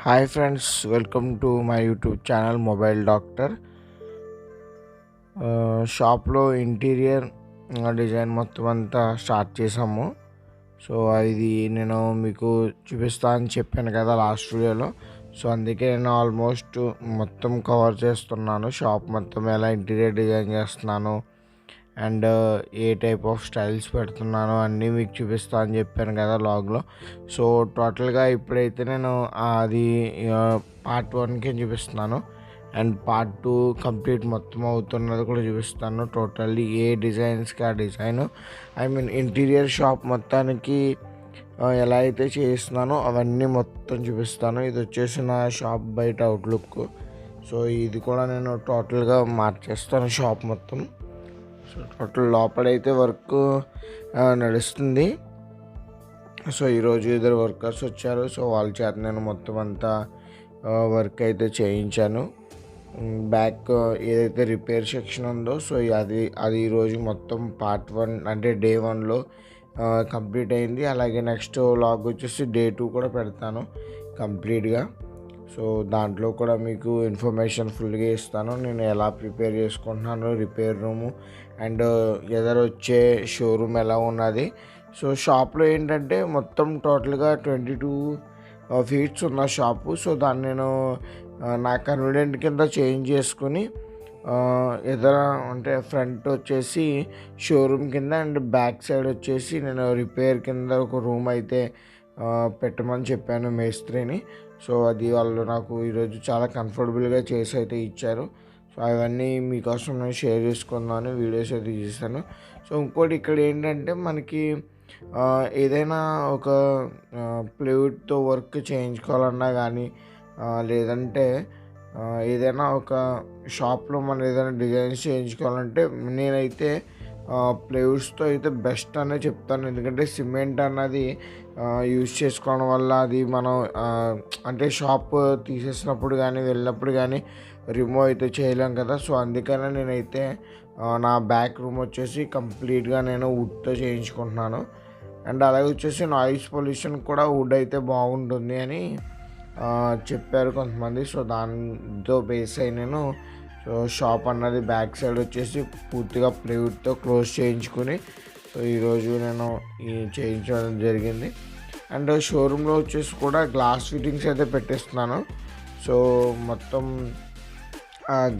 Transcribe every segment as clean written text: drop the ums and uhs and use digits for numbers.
Hi friends, welcome to my YouTube channel mobile doctor. షాప్లో interior design మొత్తం అంతా start చేసాము. సో అది నేను మీకు చూపిస్తా అని చెప్పాను కదా లాస్ట్ వీడియోలో. సో అందుకే నేను ఆల్మోస్ట్ మొత్తం కవర్ చేస్తున్నాను. షాప్ మొత్తం ఎలా ఇంటీరియర్ డిజైన్ చేస్తున్నాను and A type of styles పెడుతున్నాను అన్నీ మీకు చూపిస్తా అని చెప్పాను కదా లాగ్లో. సో టోటల్గా ఇప్పుడైతే నేను అది పార్ట్ 1కి చూపిస్తున్నాను అండ్ పార్ట్ 2 కంప్లీట్ మొత్తం అవుతున్నది కూడా చూపిస్తాను. టోటల్లీ ఏ డిజైన్స్కి ఆ డిజైన్, ఇంటీరియర్ షాప్ మొత్తానికి ఎలా అయితే చేస్తున్నానో అవన్నీ మొత్తం చూపిస్తాను. ఇది వచ్చేసి నా షాప్ బయట అవుట్లుక్. సో ఇది కూడా నేను టోటల్గా మార్చేస్తాను షాప్ మొత్తం. సో టోటల్ లోపలైతే వర్క్ నడుస్తుంది. సో ఈరోజు ఇద్దరు వర్కర్స్ వచ్చారు. సో వాళ్ళ చేత నేను మొత్తం అంతా వర్క్ అయితే చేయించాను. బ్యాక్ ఏదైతే రిపేర్ సెక్షన్ ఉందో సో అది ఈరోజు మొత్తం పార్ట్ 1 అంటే డే 1లో కంప్లీట్ అయింది. అలాగే నెక్స్ట్ లాగ్ వచ్చేసి డే 2 కూడా పెడతాను కంప్లీట్గా. సో దాంట్లో కూడా మీకు ఇన్ఫర్మేషన్ ఫుల్గా ఇస్తాను. నేను ఎలా ప్రిపేర్ చేసుకుంటున్నాను రిపేర్ రూము అండ్ ఎదరొచ్చే షోరూమ్ ఎలా ఉన్నది. సో షాప్లో ఏంటంటే మొత్తం టోటల్గా 22 ఫీట్స్ ఉన్న షాపు. సో దాన్ని నేను నా కన్వీనియంట్ కింద చేంజ్ చేసుకుని ఎదర అంటే ఫ్రంట్ వచ్చేసి షోరూమ్ కింద అండ్ బ్యాక్ సైడ్ వచ్చేసి నేను రిపేర్ కింద ఒక రూమ్ అయితే పెట్టమని చెప్పాను మేస్త్రిని. సో అది వాళ్ళు నాకు ఈరోజు చాలా కంఫర్టబుల్గా చేసి అయితే ఇచ్చారు. సో అవన్నీ మీకోసం నేను షేర్ చేసుకున్నాను, వీడియోస్ అయితే చేశాను. సో ఇంకోటి ఇక్కడ ఏంటంటే మనకి ఏదైనా ఒక ప్లైవుడ్తో వర్క్ చేయించుకోవాలన్నా కానీ లేదంటే ఏదైనా ఒక షాప్లో మనం ఏదైనా డిజైన్స్ చేయించుకోవాలంటే నేనైతే ప్లైవుడ్స్తో అయితే బెస్ట్ అనే చెప్తాను. ఎందుకంటే సిమెంట్ అన్నది యూజ్ చేసుకోవడం వల్ల అది మనం అంటే షాప్ తీసేసినప్పుడు కానీ వెళ్ళినప్పుడు కానీ రిమూవ్ అయితే చేయలేం కదా. సో అందుకనే నేనైతే నా బ్యాక్ రూమ్ వచ్చేసి కంప్లీట్గా నేను వుడ్తో చేయించుకుంటున్నాను. అండ్ అలాగే వచ్చేసి నాయిస్ పొల్యూషన్ కూడా వుడ్ అయితే బాగుంటుంది అని చెప్పారు కొంతమంది. సో దాంతో బేస్ అయి నేను సో షాప్ అన్నది బ్యాక్ సైడ్ వచ్చేసి పూర్తిగా ప్లైవుడ్తో క్లోజ్ చేయించుకుని సో ఈరోజు నేను చేయించడం జరిగింది. అండ్ షోరూంలో వచ్చేసి కూడా గ్లాస్ ఫిట్టింగ్స్ అయితే పెట్టిస్తున్నాను. సో మొత్తం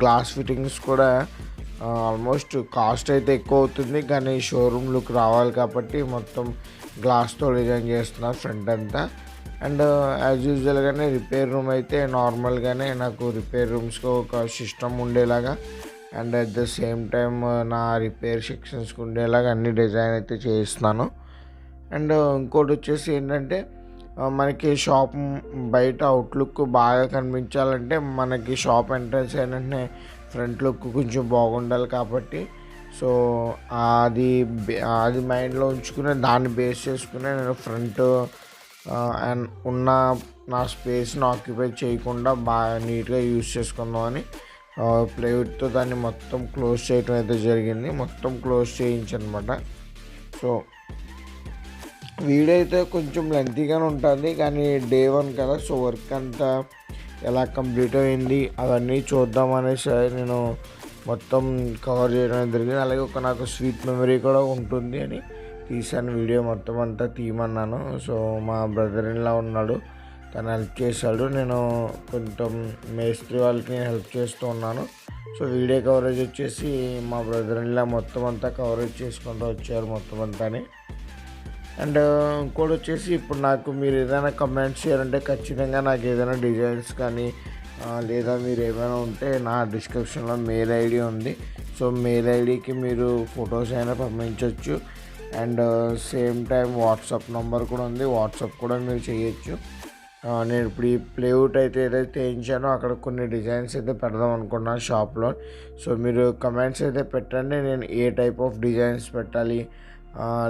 గ్లాస్ ఫిట్టింగ్స్ కూడా ఆల్మోస్ట్ కాస్ట్ అయితే ఎక్కువ అవుతుంది, కానీ షోరూమ్ లుక్ రావాలి కాబట్టి మొత్తం గ్లాస్తో డిజైన్ చేస్తున్నాను ఫ్రంట్ అంతా. అండ్ యాజ్ యూజువల్గానే రిపేర్ రూమ్ అయితే నార్మల్గానే నాకు రిపేర్ రూమ్స్కి ఒక సిస్టమ్ ఉండేలాగా and at the same time నా రిపేర్ సెక్షన్స్కి ఉండేలాగా అన్ని డిజైన్ అయితే చేయిస్తున్నాను. అండ్ ఇంకోటి వచ్చేసి ఏంటంటే మనకి షాప్ బయట అవుట్లుక్ బాగా కనిపించాలంటే మనకి షాప్ ఎంట్రన్స్ ఏంటంటే ఫ్రంట్ లుక్ కొంచెం బాగుండాలి కాబట్టి సో అది మైండ్లో ఉంచుకుని దాన్ని బేస్ చేసుకుని నేను ఫ్రంట్ అండ్ ఉన్న నా స్పేస్ని ఆక్యుపై చేయకుండా బాగా నీట్గా యూజ్ చేసుకుందామని ప్లైవుడ్తో దాన్ని మొత్తం క్లోజ్ చేయడం అయితే జరిగింది. మొత్తం క్లోజ్ చేయించనమాట. సో వీడియో అయితే కొంచెం లెంతీగానే ఉంటుంది, కానీ డే 1 కదా. సో వర్క్ అంతా ఎలా కంప్లీట్ అయింది అవన్నీ చూద్దామనేసి నేను మొత్తం కవర్ చేయడం జరిగింది. అలాగే నాకు స్వీట్ మెమరీ కూడా ఉంటుంది అని తీసాను వీడియో మొత్తం అంతా తీయమన్నాను. సో మా బ్రదర్ ఇన్లా ఉన్నాడు, తను హెల్ప్ చేశాడు. నేను కొంచెం మేస్త్రి వాళ్ళకి నేను హెల్ప్ చేస్తూ ఉన్నాను. సో వీడియో కవరేజ్ వచ్చేసి మా బ్రదర్ ఇన్లా మొత్తం అంతా కవరేజ్ చేసుకుంటూ వచ్చారు మొత్తం అంతాని. అండ్ ఇంకోటి వచ్చేసి ఇప్పుడు నాకు మీరు ఏదైనా కమెంట్స్ చేయాలంటే ఖచ్చితంగా నాకు ఏదైనా డిజైన్స్ కానీ లేదా మీరు ఏమైనా ఉంటే నా డిస్క్రిప్షన్లో మెయిల్ ఐడి ఉంది. సో మెయిల్ ఐడికి మీరు ఫొటోస్ అయినా పంపించవచ్చు. And same time WhatsApp number కూడా ఉంది, వాట్సాప్ కూడా మీరు చేయొచ్చు. నేను ఇప్పుడు ఈ ప్లైవుడ్ అయితే ఏదైతే వేయించానో అక్కడ కొన్ని డిజైన్స్ అయితే పెడదాం అనుకున్నాను షాప్లో. సో మీరు కమెంట్స్ అయితే పెట్టండి, నేను ఏ టైప్ ఆఫ్ డిజైన్స్ పెట్టాలి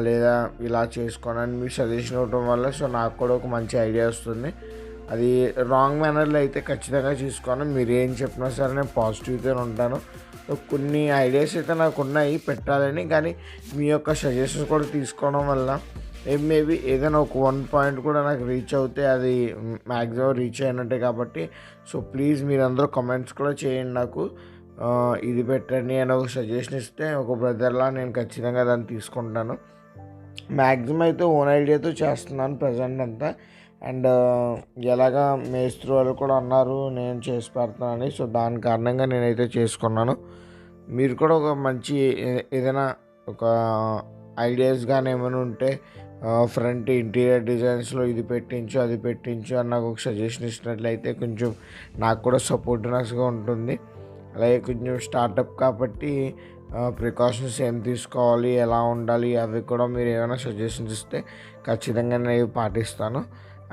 లేదా ఇలా చేసుకోనని మీకు సజెషన్ ఇవ్వడం వల్ల సో నాకు కూడా ఒక మంచి ఐడియా వస్తుంది. అది రాంగ్ మేనర్లో అయితే ఖచ్చితంగా చూసుకోను. మీరు ఏం చెప్పినా సరే నేను పాజిటివ్గా ఉంటాను. కొన్ని ఐడియాస్ అయితే నాకు ఉన్నాయి పెట్టాలని, కానీ మీ యొక్క సజెషన్స్ కూడా తీసుకోవడం వల్ల మేబీ ఏదైనా ఒక 1 పాయింట్ కూడా నాకు రీచ్ అవుతే అది మ్యాక్సిమం రీచ్ అయినట్టే. కాబట్టి సో ప్లీజ్ మీరందరూ కామెంట్స్ కూడా చేయండి నాకు, ఇది పెట్టండి అని ఒక సజెషన్ ఇస్తే ఒక బ్రదర్లా నేను ఖచ్చితంగా దాన్ని తీసుకుంటాను. మ్యాక్సిమం అయితే ఓన్ ఐడియాతో చేస్తున్నాను ప్రజెంట్ అంతా. అండ్ ఎలాగా మేస్త్రి వాళ్ళు కూడా అన్నారు నేను చేసి పెడతానని. సో దాని కారణంగా నేనైతే చేసుకున్నాను. మీరు కూడా ఒక మంచి ఏదైనా ఒక ఐడియాస్ కానీ ఏమైనా ఉంటే ఫ్రంట్ ఇంటీరియర్ డిజైన్స్లో ఇది పెట్టించు అది పెట్టించు అని నాకు ఒక సజెషన్ ఇచ్చినట్లయితే కొంచెం నాకు కూడా సపోర్టివ్నెస్గా ఉంటుంది. అలాగే కొంచెం స్టార్టప్ కాబట్టి ప్రికాషన్స్ ఏం తీసుకోవాలి, ఎలా ఉండాలి, అవి కూడా మీరు ఏమైనా సజెషన్స్ ఇస్తే ఖచ్చితంగా నేను పాటిస్తాను.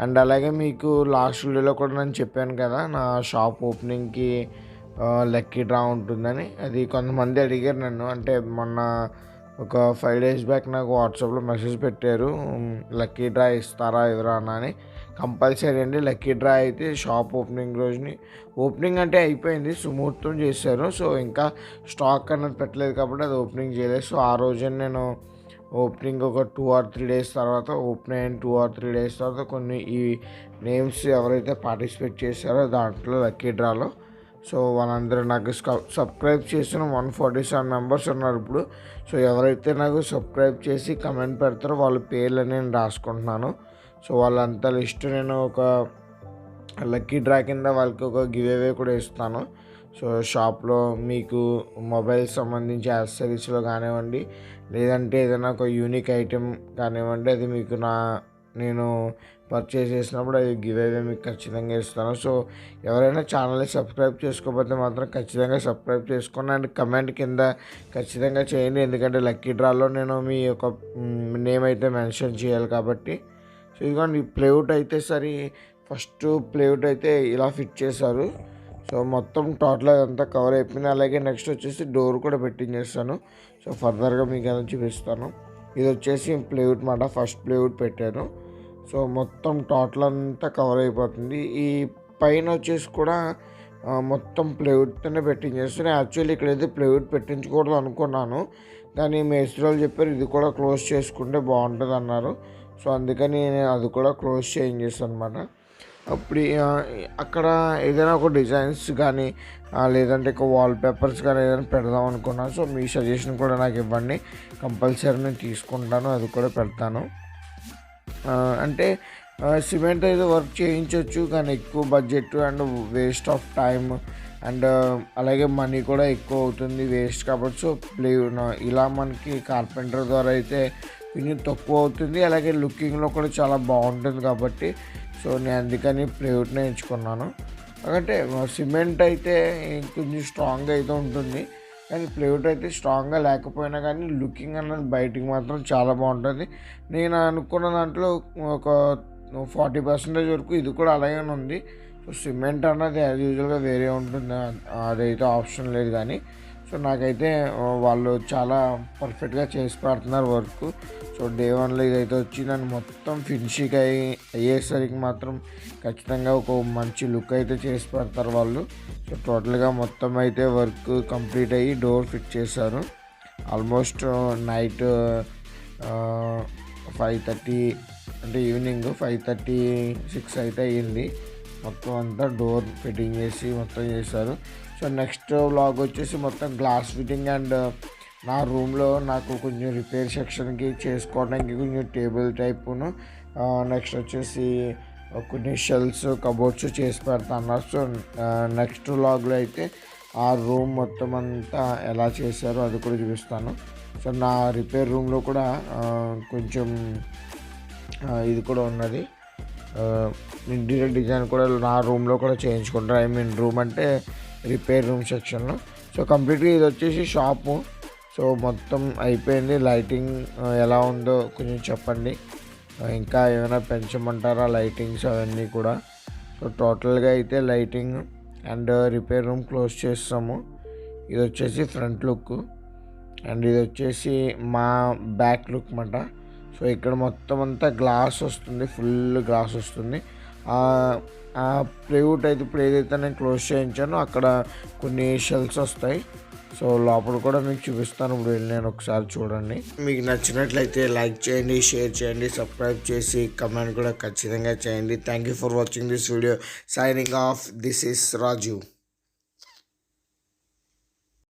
అండ్ అలాగే మీకు లాస్ట్ వీడియోలో కూడా నేను చెప్పాను కదా నా షాప్ ఓపెనింగ్కి లక్కీ డ్రా ఉంటుందని. అది కొంతమంది అడిగారు నన్ను, అంటే మొన్న ఒక 5 days బ్యాక్ నాకు వాట్సాప్లో మెసేజ్ పెట్టారు, లక్కీ డ్రా ఇస్తారా ఎవరైనా అని. కంపల్సరీ అండి, లక్కీ డ్రా అయితే షాప్ ఓపెనింగ్ రోజుని, ఓపెనింగ్ అంటే అయిపోయింది, సుముహూర్తం చేశారు. సో ఇంకా స్టాక్ అన్నది పెట్టలేదు కాబట్టి అది ఓపెనింగ్ చేయలేదు. సో ఆ రోజున నేను ఓపెనింగ్ ఒక 2 or 3 days తర్వాత ఓపెన్ అయిన 2 or 3 days తర్వాత కొన్ని ఈ నేమ్స్ ఎవరైతే పార్టిసిపేట్ చేశారో దాంట్లో లక్కీ డ్రాలో, సో వాళ్ళందరూ నాకు సబ్స్క్రైబ్ చేసిన 147 మెంబర్స్ ఉన్నారు ఇప్పుడు. సో ఎవరైతే నాకు సబ్స్క్రైబ్ చేసి కమెంట్ పెడతారో వాళ్ళ పేర్లు నేను రాసుకుంటున్నాను. సో వాళ్ళంతా లిస్ట్ నేను ఒక లక్కీ డ్రా కింద వాళ్ళకి ఒక గివ్ అవే కూడా ఇస్తాను. సో షాప్లో మీకు మొబైల్ సంబంధించి యాక్సెసరీస్లో కానివ్వండి, లేదంటే ఏదైనా ఒక యూనిక్ ఐటెం కానివ్వండి, అది మీకు నేను పర్చేస్ చేసినప్పుడు అది గివ్ అవే మీకు ఖచ్చితంగా ఇస్తాను. సో ఎవరైనా ఛానల్ని సబ్స్క్రైబ్ చేసుకోకపోతే మాత్రం ఖచ్చితంగా సబ్స్క్రైబ్ చేసుకోండి అండ్ కమెంట్ కింద ఖచ్చితంగా చేయండి. ఎందుకంటే లక్కీ డ్రాలో నేను మీ యొక్క నేమ్ అయితే మెన్షన్ చేయాలి కాబట్టి. సో ఇదిగోండి ప్లేవుడ్ అయితే సరే, ఫస్ట్ ప్లేవుడ్ అయితే ఇలా ఫిట్ చేశారు. సో మొత్తం టోటల్ అదంతా కవర్ అయిపోయింది. అలాగే నెక్స్ట్ వచ్చేసి డోర్ కూడా పెట్టించేస్తాను. సో ఫర్దర్గా మీకు ఏదైనా చూపిస్తాను. ఇది వచ్చేసి ప్లేవుడ్ మాట, ఫస్ట్ ప్లేవుడ్ పెట్టాను. సో మొత్తం టోటల్ అంతా కవర్ అయిపోతుంది. ఈ పైన వచ్చేసి కూడా మొత్తం ప్లేవుడ్తోనే పెట్టించేస్తాను. యాక్చువల్లీ ఇక్కడైతే ప్లేవుడ్ పెట్టించకూడదు అనుకున్నాను, కానీ మేస్త్రి వాళ్ళు చెప్పారు ఇది కూడా క్లోజ్ చేసుకుంటే బాగుంటుంది అన్నారు. సో అందుకని నేను అది కూడా క్లోజ్ చేయించేస్తాను అనమాట. అప్పుడు అక్కడ ఏదైనా ఒక డిజైన్స్ కానీ లేదంటే ఒక వాల్ పేపర్స్ కానీ ఏదైనా పెడదాం అనుకున్నాను. సో మీ సజెషన్ కూడా నాకు ఇవ్వండి, కంపల్సరీ నేను తీసుకుంటాను, అది కూడా పెడతాను. అంటే సిమెంట్ అయితే వర్క్ చేయించవచ్చు, కానీ ఎక్కువ budget and waste of time and అలాగే మనీ కూడా ఎక్కువ అవుతుంది, వేస్ట్ కాబట్టి. సో ఇలా మనకి కార్పెంటర్ ద్వారా అయితే కొంచెం తక్కువ అవుతుంది, అలాగే లుకింగ్లో కూడా చాలా బాగుంటుంది కాబట్టి సో నేను అందుకని ప్లేవుడ్నే ఎంచుకున్నాను. అంటే సిమెంట్ అయితే కొంచెం స్ట్రాంగ్గా అయితే ఉంటుంది, కానీ ప్లేవుడ్ అయితే స్ట్రాంగ్గా లేకపోయినా కానీ లుకింగ్ అన్నది బయటికి మాత్రం చాలా బాగుంటుంది. నేను అనుకున్న దాంట్లో ఒక 40% వరకు ఇది కూడా అలాగే ఉంది. సో సిమెంట్ అన్నది యాజ్ యూజువల్గా వేరే ఉంటుంది, అదైతే ఆప్షన్ లేదు. కానీ సో నాకైతే వాళ్ళు చాలా పర్ఫెక్ట్గా చేసి పెడుతున్నారు వర్క్. సో డే 1లో ఇదైతే వచ్చి నన్ను మొత్తం ఫినిషింగ్ అయ్యేసరికి మాత్రం ఖచ్చితంగా ఒక మంచి లుక్ అయితే చేసి పెడతారు వాళ్ళు. సో టోటల్గా మొత్తం అయితే వర్క్ కంప్లీట్ అయ్యి డోర్ ఫిట్ చేశారు. ఆల్మోస్ట్ నైట్ 5:30 అంటే ఈవినింగ్ 5:36 అయితే అయ్యింది. మొత్తం అంతా డోర్ ఫిట్టింగ్ చేసి మొత్తం చేశారు. సో నెక్స్ట్ వ్లాగ్ వచ్చేసి మొత్తం గ్లాస్ ఫిట్టింగ్ అండ్ నా రూమ్లో నాకు కొంచెం రిపేర్ సెక్షన్కి చేసుకోవడానికి కొంచెం టేబుల్ టైపును, నెక్స్ట్ వచ్చేసి కొన్ని షెల్ఫ్స్ కబోర్డ్స్ చేసి పెడతా అన్నారు. సో నెక్స్ట్ వ్లాగ్లో అయితే ఆ రూమ్ మొత్తం అంతా ఎలా చేశారో అది కూడా చూపిస్తాను. సో నా రిపేర్ రూమ్లో కూడా కొంచెం ఇది కూడా ఉన్నది, ఇంటీరియర్ డిజైన్ కూడా నా రూమ్లో కూడా చేయించుకుంటారు. ఐ మీన్ రూమ్ అంటే రిపేర్ రూమ్ సెక్షన్లో. సో కంప్లీట్గా ఇది వచ్చేసి షాపు. సో మొత్తం అయిపోయింది. లైటింగ్ ఎలా ఉందో కొంచెం చెప్పండి, ఇంకా ఏమైనా పెంచమంటారా లైటింగ్స్ అవన్నీ కూడా. సో టోటల్గా అయితే lighting and repair room close చేస్తాము. ఇది వచ్చేసి ఫ్రంట్ లుక్ అండ్ ఇది వచ్చేసి మా బ్యాక్ లుక్ అన్నమాట. సో ఇక్కడ మొత్తం అంతా గ్లాస్ వస్తుంది, ఫుల్ గ్లాస్ వస్తుంది. ప్లేవుడ్ అయితే ఇప్పుడు ఏదైతే నేను క్లోజ్ చేయించానో అక్కడ కొన్ని షెల్ఫ్స్ వస్తాయి. సో లోపల కూడా మీకు చూపిస్తాను, ఇప్పుడు వెళ్ళి నేను ఒకసారి చూడండి. మీకు నచ్చినట్లయితే లైక్ చేయండి, షేర్ చేయండి, సబ్స్క్రైబ్ చేసి కమెంట్ కూడా ఖచ్చితంగా చేయండి. Thank you for watching this video. Signing off, this is Raju.